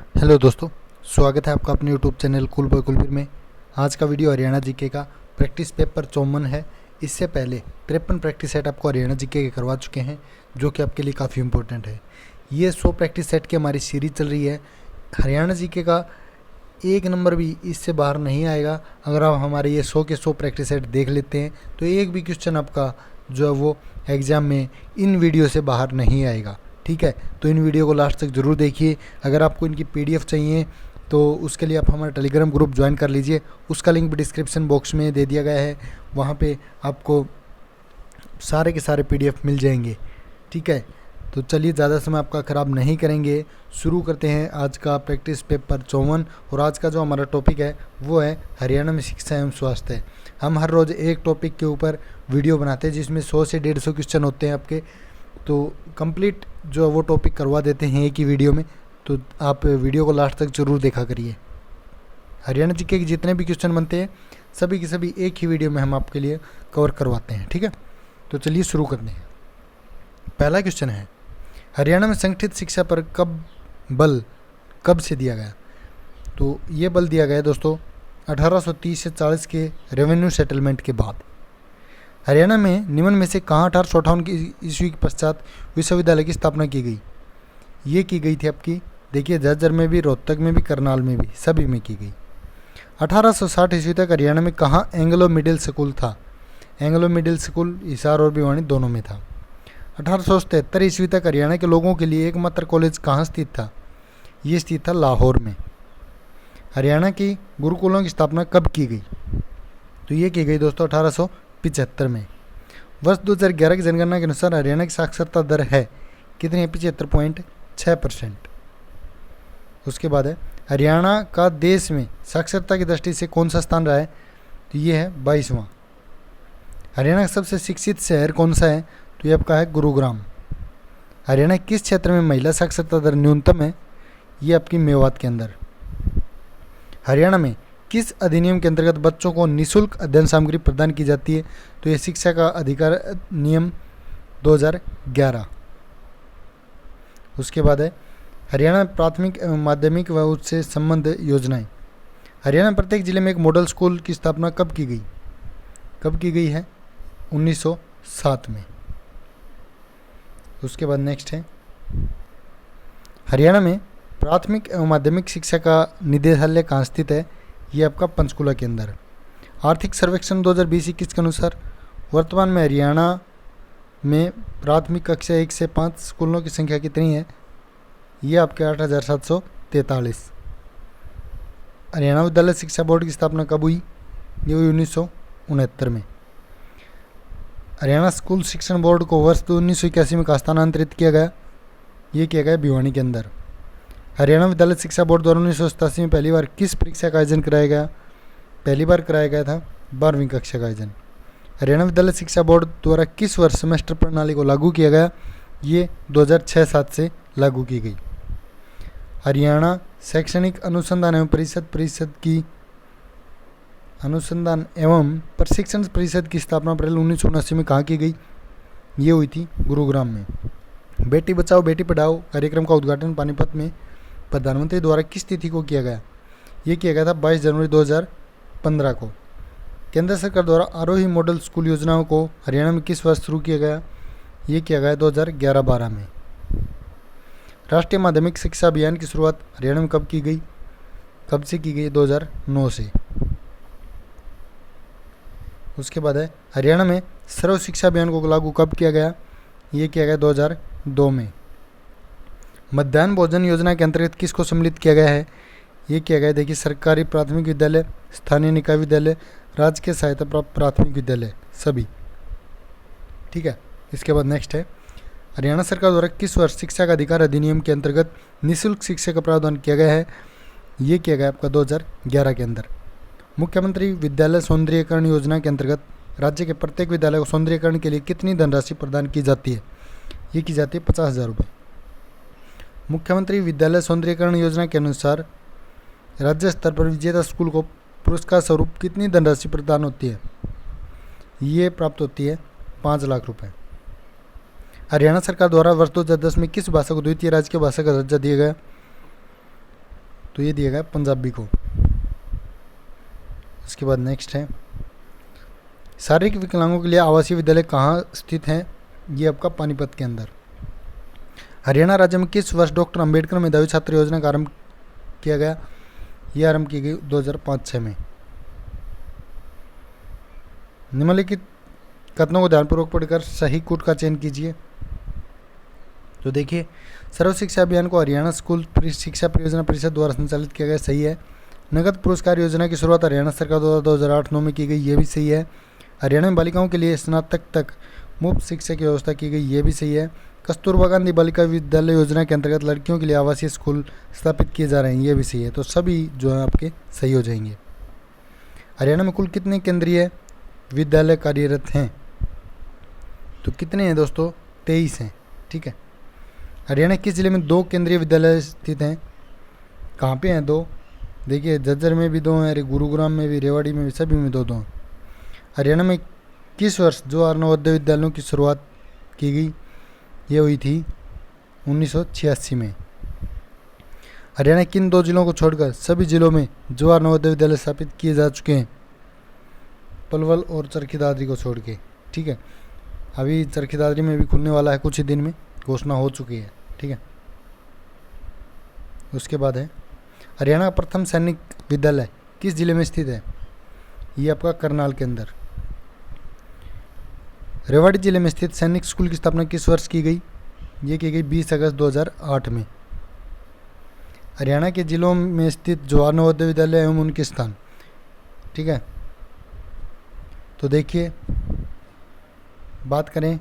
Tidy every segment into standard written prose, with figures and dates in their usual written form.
Hello दोस्तों, स्वागत है आपका अपने YouTube channel cool boy Kulbir में। आज का वीडियो हरियाणा जीके का प्रैक्टिस पेपर 54 है। इससे पहले 53 प्रैक्टिस सेट आपको हरियाणा जीके के करवा चुके हैं, जो कि आपके लिए काफ़ी इंपॉर्टेंट है। ये 100 प्रैक्टिस सेट की हमारी सीरीज चल रही है। हरियाणा जीके का एक नंबर भी इससे बाहर नहीं आएगा। अगर आप हमारे ये 100 के 100 प्रैक्टिस सेट देख लेते हैं तो एक भी क्वेश्चन आपका जो है वो एग्ज़ाम में इन वीडियो से बाहर नहीं आएगा। ठीक है, तो इन वीडियो को लास्ट तक ज़रूर देखिए। अगर आपको इनकी पीडीएफ चाहिए तो उसके लिए आप हमारा टेलीग्राम ग्रुप ज्वाइन कर लीजिए। उसका लिंक भी डिस्क्रिप्शन बॉक्स में दे दिया गया है। वहाँ पे आपको सारे के सारे पीडीएफ मिल जाएंगे। ठीक है, तो चलिए ज़्यादा समय आपका ख़राब नहीं करेंगे, शुरू करते हैं आज का प्रैक्टिस पेपर 54। और आज का जो हमारा टॉपिक है वो है हरियाणा में शिक्षा एवं स्वास्थ्य। हम हर रोज़ एक टॉपिक के ऊपर वीडियो बनाते हैं जिसमें 100 से 150 क्वेश्चन होते हैं आपके। तो कंप्लीट जो है वो टॉपिक करवा देते हैं एक ही वीडियो में। तो आप वीडियो को लास्ट तक ज़रूर देखा करिए। हरियाणा जीके के जितने भी क्वेश्चन बनते हैं सभी के सभी एक ही वीडियो में हम आपके लिए कवर करवाते हैं। ठीक है, तो चलिए शुरू करते हैं। पहला क्वेश्चन है, हरियाणा में संगठित शिक्षा पर कब से दिया गया? तो ये बल दिया गया दोस्तों 1830 से 40 के रेवेन्यू सेटलमेंट के बाद। हरियाणा में निम्न में से कहाँ 1858 की ईस्वी के पश्चात विश्वविद्यालय की स्थापना की गई? ये की गई थी आपकी, देखिए झज्जर में भी, रोहतक में भी, करनाल में भी, सभी में की गई। 1860 ईस्वी तक हरियाणा में कहाँ एंग्लो मिडिल स्कूल था? एंग्लो मिडिल स्कूल हिसार और भिवानी दोनों में था। 1873 ईस्वी तक हरियाणा के लोगों के लिए एकमात्र कॉलेज कहाँ स्थित था? ये स्थित था लाहौर में। हरियाणा की गुरुकुलों की स्थापना कब की गई? तो ये की गई दोस्तों 1875 में। वर्ष 2011 की जनगणना के अनुसार हरियाणा की साक्षरता दर है कितनी है? 75.6%। उसके बाद है, हरियाणा का देश में साक्षरता की दृष्टि से कौन सा स्थान रहा है? तो ये है 22वां। हरियाणा का सबसे शिक्षित शहर कौन सा है? तो ये आपका है गुरुग्राम। हरियाणा किस क्षेत्र में महिला साक्षरता दर न्यूनतम है? ये आपकी मेवात के अंदर। हरियाणा में किस अधिनियम के अंतर्गत बच्चों को निःशुल्क अध्ययन सामग्री प्रदान की जाती है? तो ये शिक्षा का अधिकार नियम 2011। उसके बाद है, हरियाणा प्राथमिक एवं माध्यमिक व उच्च संबंध योजनाएं। हरियाणा प्रत्येक जिले में एक मॉडल स्कूल की स्थापना कब की गई? कब की गई है? 1907 में। उसके बाद नेक्स्ट है, हरियाणा में प्राथमिक एवं माध्यमिक शिक्षा का निदेशालय कहाँ स्थित है? ये आपका पंचकुला के अंदर। आर्थिक सर्वेक्षण 2020-21 के अनुसार वर्तमान में हरियाणा में प्राथमिक कक्षा 1 से 5 स्कूलों की संख्या कितनी है? ये आपके 8743। हरियाणा विद्यालय शिक्षा बोर्ड की स्थापना कब हुई? ये हुई 1969 में। हरियाणा स्कूल शिक्षण बोर्ड को वर्ष 1981 में कहाँ स्थानांतरित किया गया? ये किया गया भिवानी के अंदर। हरियाणा विद्यालय शिक्षा बोर्ड द्वारा 1987 में पहली बार किस परीक्षा का आयोजन कराया गया? पहली बार कराया गया था 12वीं कक्षा का आयोजन। हरियाणा विद्यालय शिक्षा बोर्ड द्वारा किस वर्ष सेमेस्टर प्रणाली को लागू किया गया? ये 2006-07 से लागू की गई। हरियाणा शैक्षणिक अनुसंधान एवं प्रशिक्षण परिषद की स्थापना अप्रैल 1979 में कहाँ की गई? ये हुई थी गुरुग्राम में। बेटी बचाओ बेटी पढ़ाओ कार्यक्रम का उद्घाटन पानीपत में प्रधानमंत्री द्वारा किस तिथि को किया गया? ये किया गया था 22 जनवरी 2015 को। केंद्र सरकार द्वारा आरोही मॉडल स्कूल योजनाओं को हरियाणा में किस वर्ष शुरू किया गया? ये किया गया 2011-12 में। राष्ट्रीय माध्यमिक शिक्षा अभियान की शुरुआत हरियाणा में कब की गई? कब से की गई? 2009 से। उसके बाद है, हरियाणा में सर्व शिक्षा अभियान को लागू कब किया गया? ये किया गया 2002 में। मध्याह्न भोजन योजना के अंतर्गत किसको सम्मिलित किया गया है? ये किया गया, देखिए, सरकारी प्राथमिक विद्यालय, स्थानीय निकाय विद्यालय, राजकीय सहायता प्राप्त प्राथमिक विद्यालय सभी। ठीक है, इसके बाद नेक्स्ट है, हरियाणा सरकार द्वारा किस वर्ष शिक्षा का अधिकार अधिनियम के अंतर्गत निःशुल्क शिक्षा का प्रावधान किया गया है? ये किया गया आपका 2011 के अंदर। मुख्यमंत्री विद्यालय सौंदर्यीकरण योजना के अंतर्गत राज्य के प्रत्येक विद्यालय को सौंदर्यीकरण के लिए कितनी धनराशि प्रदान की जाती है? ये की जाती है 50,000 रुपये। मुख्यमंत्री विद्यालय सौंदर्यीकरण योजना के अनुसार राज्य स्तर पर विजेता स्कूल को पुरस्कार स्वरूप कितनी धनराशि प्रदान होती है? ये प्राप्त होती है 5 लाख रुपए। हरियाणा सरकार द्वारा वर्ष 2010 में किस भाषा को द्वितीय राज्य भाषा का दर्जा दिया गया? तो ये दिया गया पंजाबी को। इसके बाद नेक्स्ट है, शारीरिक विकलांगों के लिए आवासीय विद्यालय कहाँ स्थित हैं? ये आपका पानीपत के अंदर। हरियाणा राज्य में किस वर्ष डॉक्टर अंबेडकर मेधावी छात्र योजना का आरंभ किया गया? यह आरंभ की गई 2005-06 में। निम्नलिखित कथनों को ध्यानपूर्वक पढ़कर सही कूट का चयन कीजिए। तो देखिए, सर्व शिक्षा अभियान को हरियाणा स्कूल शिक्षा परियोजना परिषद द्वारा संचालित किया गया, सही है। नगद पुरस्कार योजना की शुरुआत हरियाणा सरकार द्वारा 2008-09 में की गई, ये भी सही है। हरियाणा में बालिकाओं के लिए स्नातक तक मुफ्त शिक्षा की व्यवस्था की गई, ये भी सही है। कस्तूरबा गांधी बालिका विद्यालय योजना के अंतर्गत लड़कियों के लिए आवासीय स्कूल स्थापित किए जा रहे हैं, ये भी सही है। तो सभी जो है आपके सही हो जाएंगे। हरियाणा में कुल कितने केंद्रीय विद्यालय कार्यरत हैं? तो कितने हैं दोस्तों? 23 हैं, ठीक है। हरियाणा किस जिले में 2 केंद्रीय विद्यालय स्थित हैं? कहाँ पे हैं 2? देखिए, झज्जर में भी 2 हैं, अरे गुरुग्राम में भी, रेवाड़ी में भी, सभी में 2 हैं। हरियाणा में किस वर्ष जवाहर नवोदय विद्यालयों की शुरुआत की गई? ये हुई थी 1986 में। हरियाणा किन 2 जिलों को छोड़कर सभी जिलों में जवाहर नवोदय विद्यालय स्थापित किए जा चुके हैं? पलवल और चरखी दादरी को छोड़ के, ठीक है। अभी चरखी दादरी में भी खुलने वाला है, कुछ ही दिन में घोषणा हो चुकी है, ठीक है। उसके बाद है, हरियाणा का प्रथम सैनिक विद्यालय किस जिले में स्थित है? ये आपका करनाल के अंदर। रेवाड़ी जिले में स्थित सैनिक स्कूल की स्थापना किस वर्ष की गई? ये की गई 20 अगस्त 2008 में। हरियाणा के जिलों में स्थित जवाहर नवोदय विद्यालय एवं उनके स्थान, ठीक है। तो देखिए, बात करें,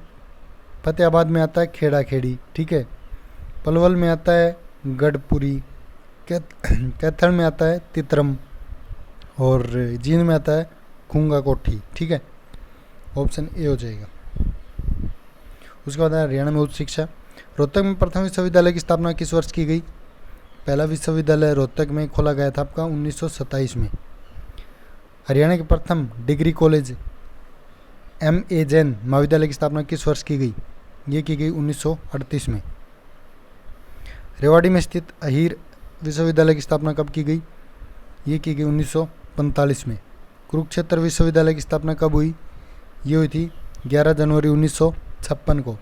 फतेहाबाद में आता है खेड़ा खेड़ी, ठीक है। पलवल में आता है गढ़पुरी, कैथल में आता है तितरम, और जींद में आता है खूंगा कोठी, ठीक है। ऑप्शन ए हो जाएगा। उसके बाद है हरियाणा में उच्च शिक्षा। रोहतक में प्रथम विश्वविद्यालय की स्थापना किस वर्ष की गई? पहला विश्वविद्यालय रोहतक में खोला गया था आपका 1927 में। हरियाणा के प्रथम डिग्री कॉलेज M.A. जैन महाविद्यालय की स्थापना किस वर्ष की गई? ये की गई 1938 में। रेवाड़ी में स्थित अहीर विश्वविद्यालय की स्थापना कब की गई? ये की गई 1945 में। कुरुक्षेत्र विश्वविद्यालय की स्थापना कब हुई? ये हुई थी 11 जनवरी 1956 को।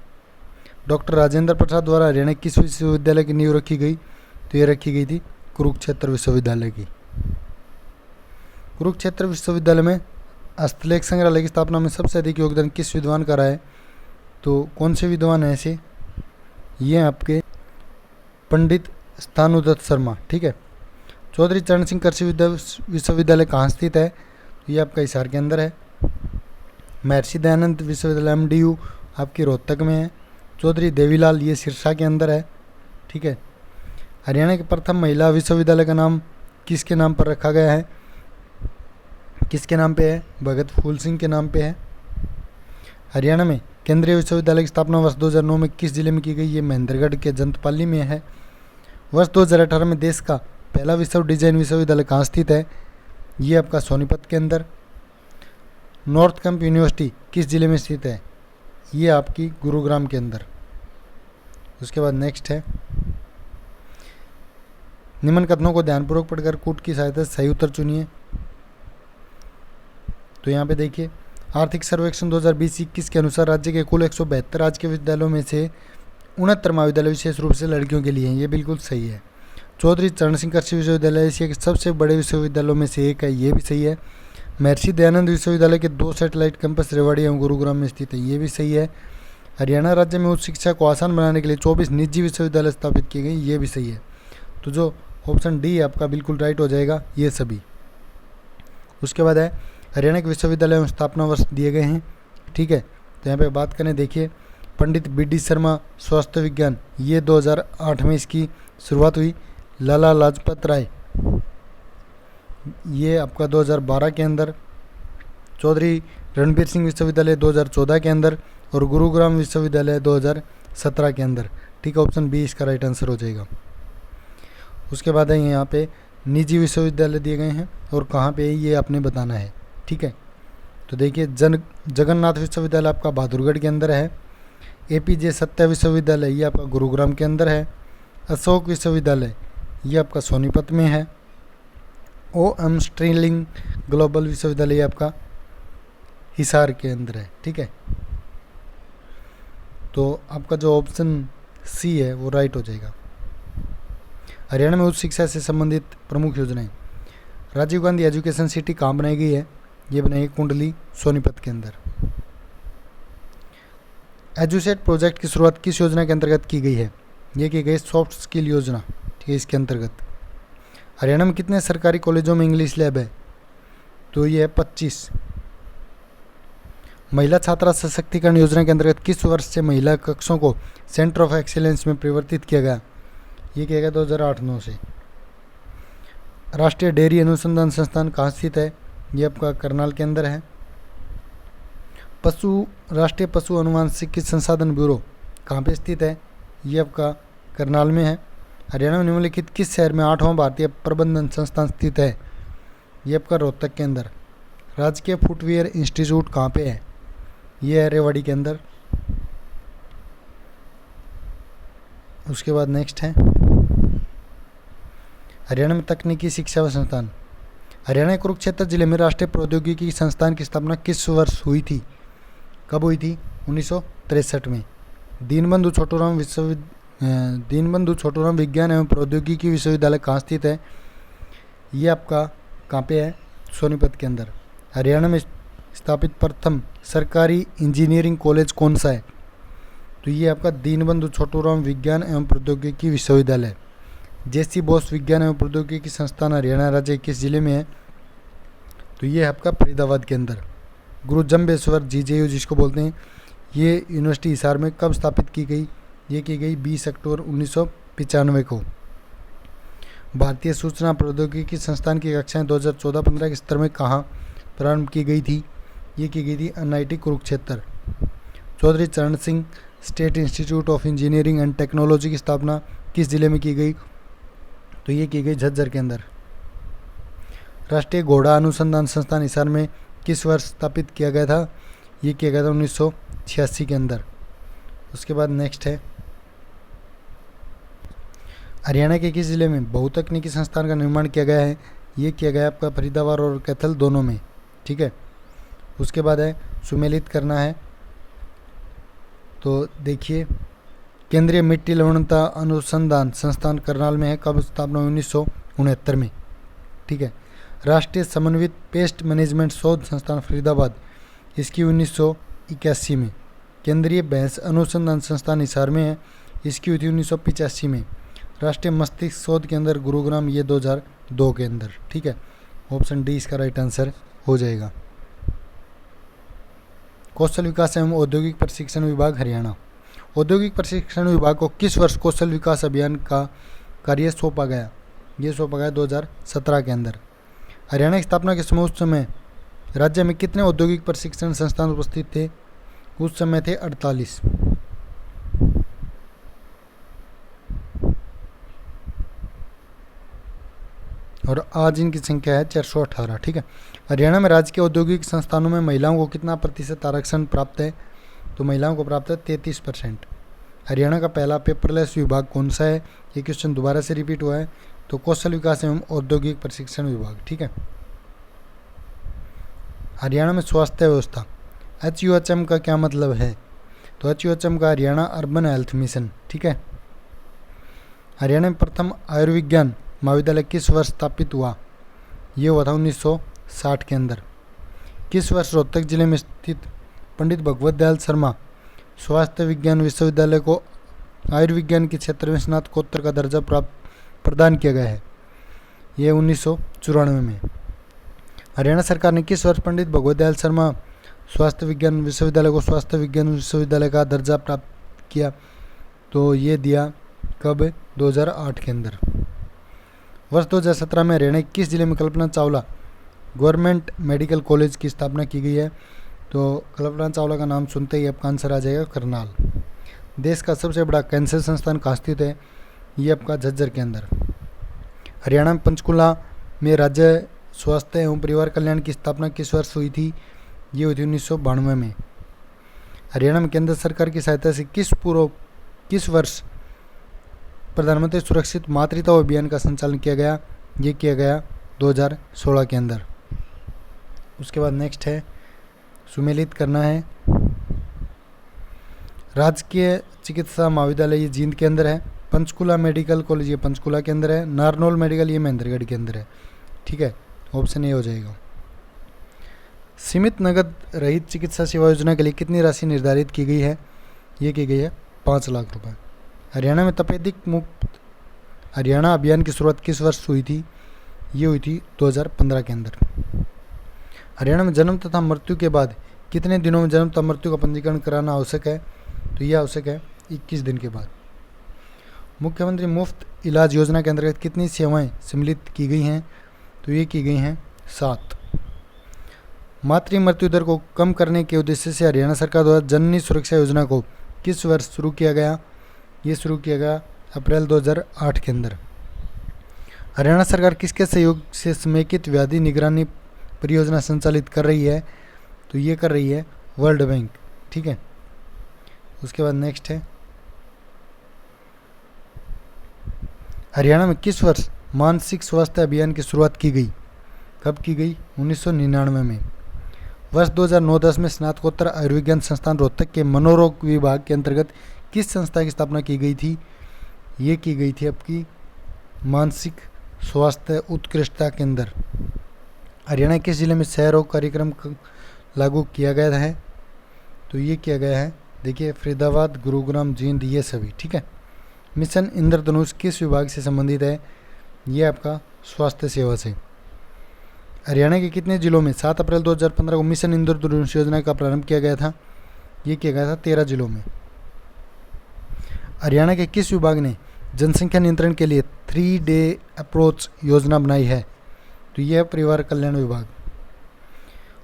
डॉक्टर राजेंद्र प्रसाद द्वारा हरियाणा किस विश्वविद्यालय की नींव रखी गई? तो ये रखी गई थी कुरुक्षेत्र विश्वविद्यालय की। कुरुक्षेत्र विश्वविद्यालय में हस्तलेख संग्रहालय की स्थापना में सबसे अधिक योगदान किस विद्वान का रहा है? तो कौन से विद्वान हैं ऐसे? ये आपके पंडित स्थानुदत्त शर्मा, ठीक है। चौधरी चरण सिंह कृषि विश्वविद्यालय कहाँ स्थित है? तो ये आपका हिसार के अंदर है। महर्षि दयानंद विश्वविद्यालय MDU आपकी रोहतक में है। चौधरी देवीलाल, ये सिरसा के अंदर है, ठीक है। हरियाणा के प्रथम महिला विश्वविद्यालय का नाम किसके नाम पर रखा गया है? किसके नाम पे है? भगत फूल सिंह के नाम पे है। हरियाणा में केंद्रीय विश्वविद्यालय की स्थापना वर्ष 2009 में किस जिले में की गई? ये महेंद्रगढ़ के जंतपाली में है। वर्ष 2018 में देश का पहला विश्व डिजाइन विश्वविद्यालय कहाँ स्थित है? ये आपका सोनीपत के अंदर। नॉर्थ कैंप यूनिवर्सिटी किस जिले में स्थित है? ये आपकी गुरुग्राम के अंदर। उसके बाद नेक्स्ट है, निम्न कथनों को ध्यानपूर्वक पढ़कर कूट की सहायता से सही उत्तर चुनिए। तो यहाँ पे देखिए, आर्थिक सर्वेक्षण 2020-21 के अनुसार राज्य के कुल 172 राजकीय विद्यालयों में से 69 महाविद्यालय विशेष रूप से लड़कियों के लिए हैं, ये बिल्कुल सही है। चौधरी चरण सिंह कृषि विश्वविद्यालय एशिया के सबसे बड़े विश्वविद्यालयों में से एक है, ये भी सही है। महर्षि दयानंद विश्वविद्यालय के 2 सैटेलाइट कैंपस रेवाड़ी एवं गुरुग्राम में स्थित है, ये भी सही है। हरियाणा राज्य में उच्च शिक्षा को आसान बनाने के लिए 24 निजी विश्वविद्यालय स्थापित किए गए, ये भी सही है। तो जो ऑप्शन डी आपका बिल्कुल राइट हो जाएगा, ये सभी। उसके बाद है, हरियाणा के विश्वविद्यालय में स्थापना वर्ष दिए गए हैं, ठीक है। तो यहाँ पे बात करें, देखिए, पंडित BD शर्मा स्वास्थ्य विज्ञान, ये 2008 में इसकी शुरुआत हुई। लाला लाजपत राय, ये आपका 2012 के अंदर। चौधरी रणबीर सिंह विश्वविद्यालय 2014 के अंदर, और गुरुग्राम विश्वविद्यालय 2017 के अंदर, ठीक है। ऑप्शन बी इसका राइट आंसर हो जाएगा। उसके बाद है, यहाँ पे निजी विश्वविद्यालय दिए गए हैं और कहाँ पे ये आपने बताना है, ठीक है। तो देखिए, जगन्नाथ विश्वविद्यालय आपका बहादुरगढ़ के अंदर है। APJ सत्या विश्वविद्यालय, ये आपका गुरुग्राम के अंदर है। अशोक विश्वविद्यालय, ये आपका सोनीपत में है। OM स्ट्रिंगलिंग ग्लोबल विश्वविद्यालय आपका हिसार के अंदर है, ठीक है। तो आपका जो ऑप्शन सी है वो राइट हो जाएगा। हरियाणा में उच्च शिक्षा से संबंधित प्रमुख योजनाएं। राजीव गांधी एजुकेशन सिटी कहाँ बनाई गई है? ये बनाई है कुंडली सोनीपत के अंदर। एजुसेट प्रोजेक्ट की शुरुआत किस योजना के अंतर्गत की गई है? ये की गई सॉफ्ट स्किल योजना, ठीक है, इसके अंतर्गत। हरियाणा में कितने सरकारी कॉलेजों में इंग्लिश लैब है? तो ये है 25। महिला छात्रा सशक्तिकरण योजना के अंतर्गत किस वर्ष से महिला कक्षों को सेंटर ऑफ एक्सीलेंस में परिवर्तित किया गया? ये किया गया 2008-9 से। राष्ट्रीय डेयरी अनुसंधान संस्थान कहाँ स्थित है? ये आपका करनाल के अंदर है। राष्ट्रीय पशु अनुवांशिकी संसाधन ब्यूरो कहाँ पे स्थित है? ये आपका करनाल में है। हरियाणा में निम्नलिखित किस शहर में 8वां भारतीय प्रबंधन संस्थान स्थित है? ये आपका रोहतक के अंदर। राजकीय फुटवियर इंस्टीट्यूट कहाँ पे है? ये है रेवाड़ी के अंदर। उसके बाद नेक्स्ट है हरियाणा में तकनीकी शिक्षा व संस्थान। हरियाणा के कुरुक्षेत्र जिले में राष्ट्रीय प्रौद्योगिकी संस्थान की स्थापना किस वर्ष हुई थी? कब हुई थी? 1963 में। दीनबंधु छोटूराम विज्ञान एवं प्रौद्योगिकी विश्वविद्यालय कहाँ स्थित है? ये आपका कहाँ पे है? सोनीपत के अंदर। हरियाणा में स्थापित प्रथम सरकारी इंजीनियरिंग कॉलेज कौन सा है? तो ये आपका दीनबंधु छोटूराम विज्ञान एवं प्रौद्योगिकी विश्वविद्यालय। JC बोस विज्ञान एवं प्रौद्योगिकी संस्थान हरियाणा राज्य किस जिले में है? तो ये आपका फरीदाबाद के अंदर। गुरु जम्बेश्वर GJU जिसको बोलते हैं, ये यूनिवर्सिटी हिसार में कब स्थापित की गई? ये की गई 20 अक्टूबर 1995 को। भारतीय सूचना प्रौद्योगिकी संस्थान की कक्षाएं 2014-15 के स्तर में कहाँ प्रारंभ की गई थी? ये की गई थी NIT कुरुक्षेत्र। चौधरी चरण Singh state institute of engineering and technology की स्थापना किस जिले में की गई? तो ये की गई झज्जर के अंदर। राष्ट्रीय घोड़ा अनुसंधान संस्थान हिसार में किस वर्ष स्थापित किया गया था? ये किया गया था 1986 के अंदर। उसके बाद नेक्स्ट है हरियाणा के किस जिले में बहुतकनीकी संस्थान का निर्माण किया गया है? ये किया गया आपका फरीदाबाद और कैथल दोनों में, ठीक है। उसके बाद है सुमेलित करना है। तो देखिए केंद्रीय मिट्टी लवणता अनुसंधान संस्थान करनाल में है। कब स्थापना? 1969 में, ठीक है। राष्ट्रीय समन्वित पेस्ट मैनेजमेंट शोध संस्थान फरीदाबाद, इसकी 1981 में। केंद्रीय भैंस अनुसंधान संस्थान हिसार में है, इसकी हुई थी 1985 में। राष्ट्रीय मस्तिष्क शोध के अंदर गुरुग्राम, ये 2002 के अंदर, ठीक है। ऑप्शन डी इसका राइट आंसर हो जाएगा। कौशल विकास एवं औद्योगिक प्रशिक्षण विभाग हरियाणा। औद्योगिक प्रशिक्षण विभाग को किस वर्ष कौशल विकास अभियान का कार्य सौंपा गया? ये सौंपा गया 2017 के अंदर। हरियाणा की स्थापना के समय उस समय राज्य में कितने औद्योगिक प्रशिक्षण संस्थान उपस्थित थे? उस समय थे 48। और आज इनकी संख्या है 418, ठीक है। हरियाणा में राज्य के औद्योगिक संस्थानों में महिलाओं को कितना प्रतिशत आरक्षण प्राप्त है? तो महिलाओं को प्राप्त है 33%। हरियाणा का पहला पेपरलेस विभाग कौन सा है? ये क्वेश्चन दोबारा से रिपीट हुआ है। तो कौशल विकास एवं औद्योगिक प्रशिक्षण विभाग, ठीक है। हरियाणा में स्वास्थ्य व्यवस्था HUHM का क्या मतलब है? तो HUHM का हरियाणा अर्बन हेल्थ मिशन, ठीक है। हरियाणा में प्रथम आयुर्विज्ञान महाविद्यालय किस वर्ष स्थापित हुआ? ये हुआ था 1960 के अंदर। किस वर्ष रोहतक जिले में स्थित पंडित भगवत दयाल शर्मा स्वास्थ्य विज्ञान विश्वविद्यालय को आयुर्विज्ञान के क्षेत्र में स्नातकोत्तर का दर्जा प्रदान किया गया है? ये 1994 में। हरियाणा सरकार ने किस वर्ष पंडित भगवत दयाल शर्मा स्वास्थ्य विज्ञान विश्वविद्यालय को स्वास्थ्य विज्ञान विश्वविद्यालय का दर्जा प्राप्त किया? तो ये दिया कब? 2008 के अंदर। वर्ष 2017 में हरियाणा के किस जिले में Kalpana Chawla government medical college की स्थापना की गई है? तो कल्पना चावला का नाम सुनते ही आपका आंसर आ जाएगा करनाल। देश का सबसे बड़ा कैंसर संस्थान कहाँ स्थित है? ये आपका झज्जर के अंदर। हरियाणा में पंचकुला में राज्य स्वास्थ्य एवं परिवार कल्याण की स्थापना किस वर्ष हुई थी? ये हुई थी 1992 में। हरियाणा में केंद्र सरकार की सहायता से किस वर्ष प्रधानमंत्री सुरक्षित मातृत्व अभियान का संचालन किया गया? ये किया गया 2016 के अंदर। उसके बाद नेक्स्ट है, सुमेलित करना है। राजकीय चिकित्सा महाविद्यालय ये जींद के अंदर है। पंचकुला मेडिकल कॉलेज ये पंचकुला के अंदर है। नारनौल मेडिकल ये महेंद्रगढ़ के अंदर है। ठीक है, ऑप्शन ए हो जाएगा। सीमित नगद रहित चिकित्सा सेवा योजना के लिए कितनी राशि निर्धारित की गई है? ये की गई है 5 लाख रुपए। हरियाणा में तपेदिक मुक्त हरियाणा अभियान की शुरुआत किस वर्ष हुई थी? ये हुई थी 2015 के अंदर। हरियाणा में जन्म तथा मृत्यु के बाद कितने दिनों में जन्म तथा मृत्यु का पंजीकरण कराना आवश्यक है? तो यह आवश्यक है 21 दिन के बाद। मुख्यमंत्री मुफ्त इलाज योजना के अंतर्गत कितनी सेवाएं सम्मिलित की गई हैं? तो ये की गई हैं 7। मातृ मृत्यु दर को कम करने के उद्देश्य से हरियाणा सरकार द्वारा जननी सुरक्षा योजना को किस वर्ष शुरू किया गया? ये शुरू किया गया अप्रैल 2008 के अंदर। हरियाणा सरकार किसके सहयोग से समेकित व्याधि निगरानी परियोजना संचालित कर रही है? तो ये कर रही है वर्ल्ड बैंक। ठीक है, उसके बाद नेक्स्ट है, हरियाणा में किस वर्ष मानसिक स्वास्थ्य अभियान की शुरुआत की गई? कब की गई? 1999 में। वर्ष 2009-10 में स्नातकोत्तर आयुर्विज्ञान संस्थान रोहतक के मनोरोग विभाग के अंतर्गत किस संस्था की स्थापना की गई थी? ये की गई थी आपकी मानसिक स्वास्थ्य उत्कृष्टता केंद्र। हरियाणा किस जिले में क्षय रोग कार्यक्रम लागू किया गया है? तो ये किया गया है, देखिए, फरीदाबाद, गुरुग्राम, जींद, ये सभी। ठीक है। मिशन इंद्रधनुष किस विभाग से संबंधित है? ये आपका स्वास्थ्य सेवा से। हरियाणा के कितने जिलों में 7 अप्रैल 2015 को मिशन इंद्रधनुष योजना का प्रारंभ किया गया था? ये किया गया था 13 जिलों में। हरियाणा के किस विभाग ने जनसंख्या नियंत्रण के लिए 3 डे अप्रोच योजना बनाई है? तो यह है परिवार कल्याण विभाग।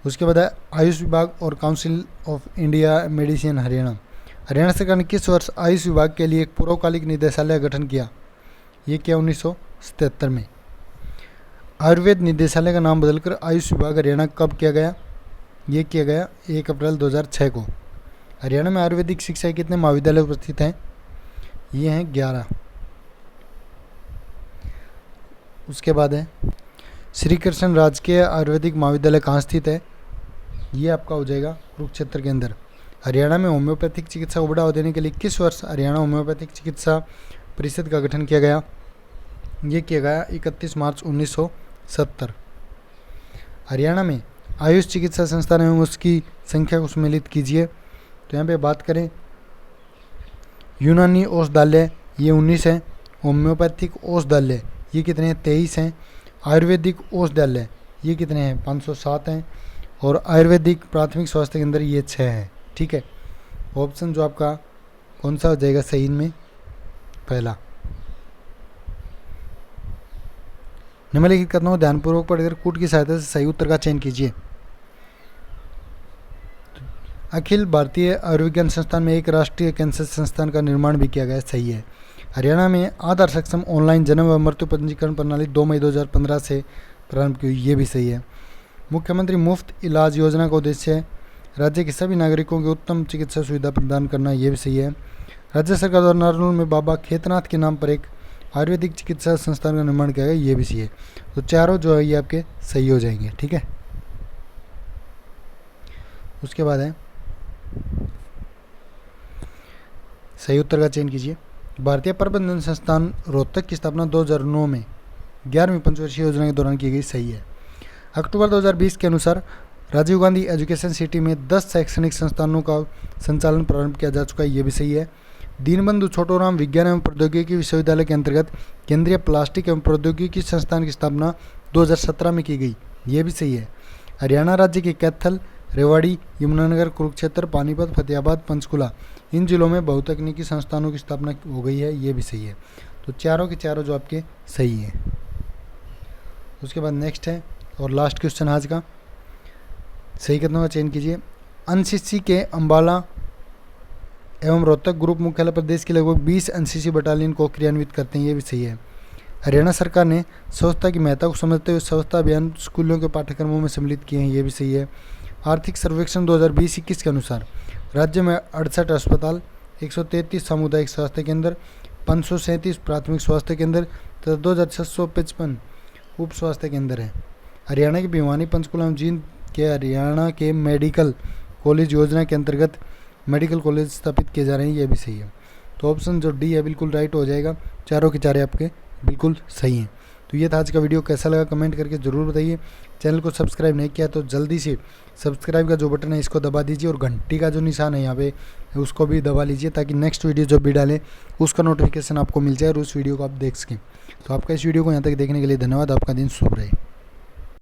उसके बाद आयुष विभाग और council of India medicine Haryana. Haryana सरकार ने किस वर्ष आयुष विभाग के लिए एक पूर्वकालिक निदेशालय का गठन किया? ये किया 1977 में। आयुर्वेद निदेशालय का नाम बदलकर आयुष विभाग हरियाणा कब किया गया? ये किया गया 1 अप्रैल 2006 को। हरियाणा में आयुर्वेदिक शिक्षा के कितने महाविद्यालय उपस्थित हैं? ये हैं 11। उसके बाद है श्री कृष्ण राजकीय आयुर्वेदिक महाविद्यालय कहाँ स्थित है? ये आपका हो जाएगा कुरुक्षेत्र के अंदर। हरियाणा में होम्योपैथिक चिकित्सा को बढ़ावा देने के लिए किस वर्ष हरियाणा होम्योपैथिक चिकित्सा परिषद का गठन किया गया? ये किया गया 31 मार्च 1970। हरियाणा में आयुष चिकित्सा संस्थान एवं उसकी संख्या को सम्मिलित कीजिए। तो यहाँ पे बात करें, यूनानी औषधालय ये 19 हैं। होम्योपैथिक औषधालय ये कितने हैं? 23 हैं। आयुर्वेदिक औषधालय ये कितने हैं? 507 हैं। और आयुर्वेदिक प्राथमिक स्वास्थ्य केंद्र ये 6 हैं। ठीक है, ऑप्शन जो आपका कौन सा हो जाएगा सही में? पहला। निम्नलिखित कथनों को ध्यानपूर्वक पढ़कर कूट की सहायता से सही उत्तर का चयन कीजिए। अखिल भारतीय आयुर्विज्ञान संस्थान में एक राष्ट्रीय कैंसर संस्थान का निर्माण भी किया गया, सही है। हरियाणा में आधार सक्षम ऑनलाइन जन्म व मृत्यु पंजीकरण प्रणाली 2 मई 2015 से प्रारंभ की हुई, ये भी सही है। मुख्यमंत्री मुफ्त इलाज योजना का उद्देश्य है राज्य के सभी नागरिकों को उत्तम चिकित्सा सुविधा प्रदान करना, ये भी सही है। राज्य सरकार द्वारा नारनौल में बाबा खेतनाथ के नाम पर एक आयुर्वेदिक चिकित्सा संस्थान का निर्माण किया गया, ये भी सही है। तो चारों जो है ये आपके सही हो जाएंगे। ठीक है, उसके बाद है सही उत्तर का चयन कीजिए। भारतीय प्रबंधन संस्थान रोहतक की स्थापना 2009 में 11वीं पंचवर्षीय योजना के दौरान की गई, सही है। अक्टूबर 2020 के अनुसार राजीव गांधी एजुकेशन सिटी में 10 शैक्षणिक संस्थानों का संचालन प्रारंभ किया जा चुका है, ये भी सही है। दीनबंधु छोटूराम विज्ञान एवं प्रौद्योगिकी विश्वविद्यालय के अंतर्गत केंद्रीय प्लास्टिक एवं प्रौद्योगिकी संस्थान की स्थापना 2017 में की गई, ये भी सही है। हरियाणा राज्य के कैथल, रेवाड़ी, यमुनानगर, कुरुक्षेत्र, पानीपत, फतेहाबाद, पंचकुला इन जिलों में बहुतकनीकी संस्थानों की स्थापना हो गई है, ये भी सही है। तो चारों के चारों जो आपके सही हैं। उसके बाद नेक्स्ट है और लास्ट क्वेश्चन आज का, सही कथनों का चयन कीजिए। एनसीसी के अंबाला एवं रोहतक ग्रुप मुख्यालय प्रदेश के लगभग 20 एनसीसी बटालियन को क्रियान्वित करते हैं, ये भी सही है। हरियाणा सरकार ने स्वच्छता की महत्ता को समझते हुए स्वच्छता अभियान स्कूलों के पाठ्यक्रमों में सम्मिलित किए हैं, ये भी सही है। आर्थिक सर्वेक्षण 2020-21 के अनुसार राज्य में 68 अस्पताल, 133 सामुदायिक स्वास्थ्य केंद्र, 537 प्राथमिक स्वास्थ्य केंद्र तथा 2655 उप स्वास्थ्य केंद्र हैं। हरियाणा के भिवानी, पंचकुला एवं जींद के हरियाणा के मेडिकल कॉलेज योजना के अंतर्गत मेडिकल कॉलेज स्थापित किए जा रहे हैं, ये भी सही है। तो ऑप्शन जो डी है बिल्कुल राइट हो जाएगा। चारों के चारे आपके बिल्कुल सही हैं। तो ये था आज का वीडियो, कैसा लगा कमेंट करके ज़रूर बताइए। चैनल को सब्सक्राइब नहीं किया तो जल्दी से सब्सक्राइब का जो बटन है इसको दबा दीजिए और घंटी का जो निशान है यहाँ पे उसको भी दबा लीजिए, ताकि नेक्स्ट वीडियो जब भी डालें उसका नोटिफिकेशन आपको मिल जाए और उस वीडियो को आप देख सकें। तो आपका इस वीडियो को यहाँ तक देखने के लिए धन्यवाद। आपका दिन शुभ रहे।